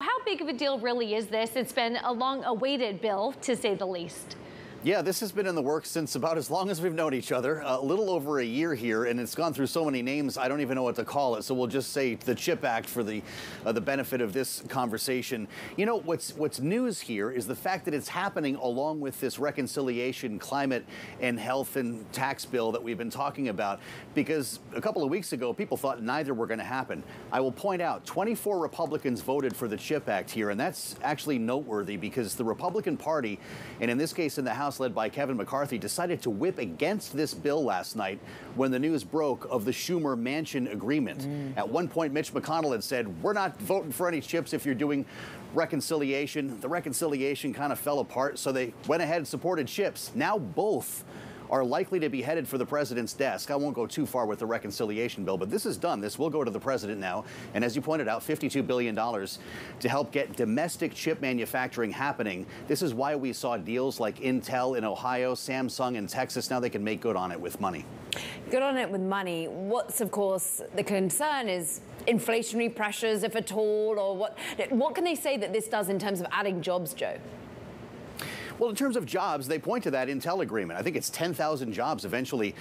How big of a deal really is this? It's been a long-awaited bill, to say the least. Yeah, this has been in the works since about as long as we've known each other, a little over a year here, and it's gone through so many names, I don't even know what to call it. So we'll just say the CHIP Act for the benefit of this conversation. You know, what's news here is the fact that it's happening along with this reconciliation, climate and health and tax bill that we've been talking about, because a couple of weeks ago, people thought neither were going to happen. I will point out 24 Republicans voted for the CHIP Act here, and that's actually noteworthy because the Republican Party, and in this case in the House, led by Kevin McCarthy, decided to whip against this bill last night when the news broke of the Schumer-Manchin agreement. At one point, Mitch McConnell had said, we're not voting for any chips if you're doing reconciliation. The reconciliation kind of fell apart, so they went ahead and supported chips. Now both are likely to be headed for the president's desk. I won't go too far with the reconciliation bill, but this is done. This will go to the president now. And as you pointed out, $52 billion to help get domestic chip manufacturing happening. This is why we saw deals like Intel in Ohio, Samsung in Texas. Now they can make good on it with money. Good on it with money. What's, of course, the concern is inflationary pressures, if at all, or what can they say that this does in terms of adding jobs, Joe? Well, in terms of jobs, they point to that Intel agreement. I think it's 10,000 jobs eventually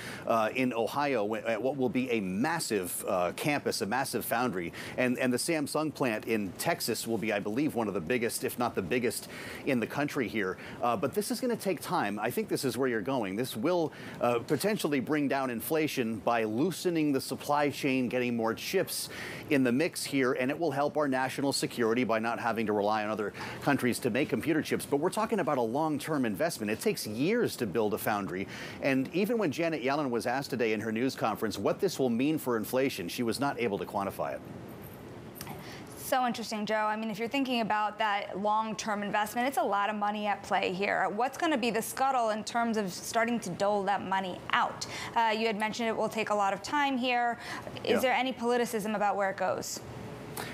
in Ohio at what will be a massive campus, a massive foundry. And the Samsung plant in Texas will be, I believe, one of the biggest, if not the biggest, in the country here. But this is going to take time. I think this is where you're going. This will potentially bring down inflation by loosening the supply chain, getting more chips in the mix here, and it will help our national security by not having to rely on other countries to make computer chips. But we're talking about a long-term investment. It takes years to build a foundry. And even when Janet Yellen was asked today in her news conference what this will mean for inflation, she was not able to quantify it. So interesting, Joe. I mean, if you're thinking about that long-term investment, it's a lot of money at play here. What's going to be the scuttle in terms of starting to dole that money out? You had mentioned it will take a lot of time here. Is there any politicism about where it goes?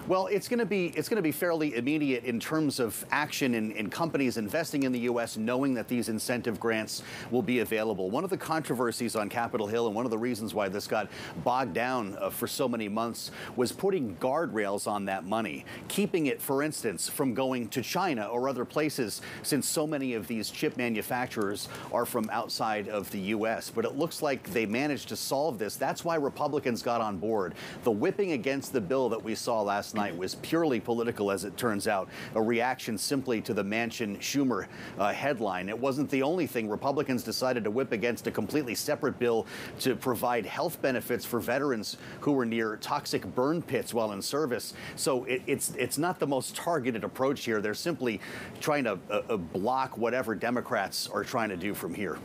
Well, it's going to be fairly immediate in terms of action in companies investing in the U.S., knowing that these incentive grants will be available. One of the controversies on Capitol Hill and one of the reasons why this got bogged down for so many months was putting guardrails on that money, keeping it, for instance, from going to China or other places, since so many of these chip manufacturers are from outside of the U.S. But it looks like they managed to solve this. That's why Republicans got on board. The whipping against the bill that we saw last night was purely political, as it turns out, a reaction simply to the Manchin-Schumer headline. It wasn't the only thing. Republicans decided to whip against a completely separate bill to provide health benefits for veterans who were near toxic burn pits while in service. So it's not the most targeted approach here. They're simply trying to block whatever Democrats are trying to do from here.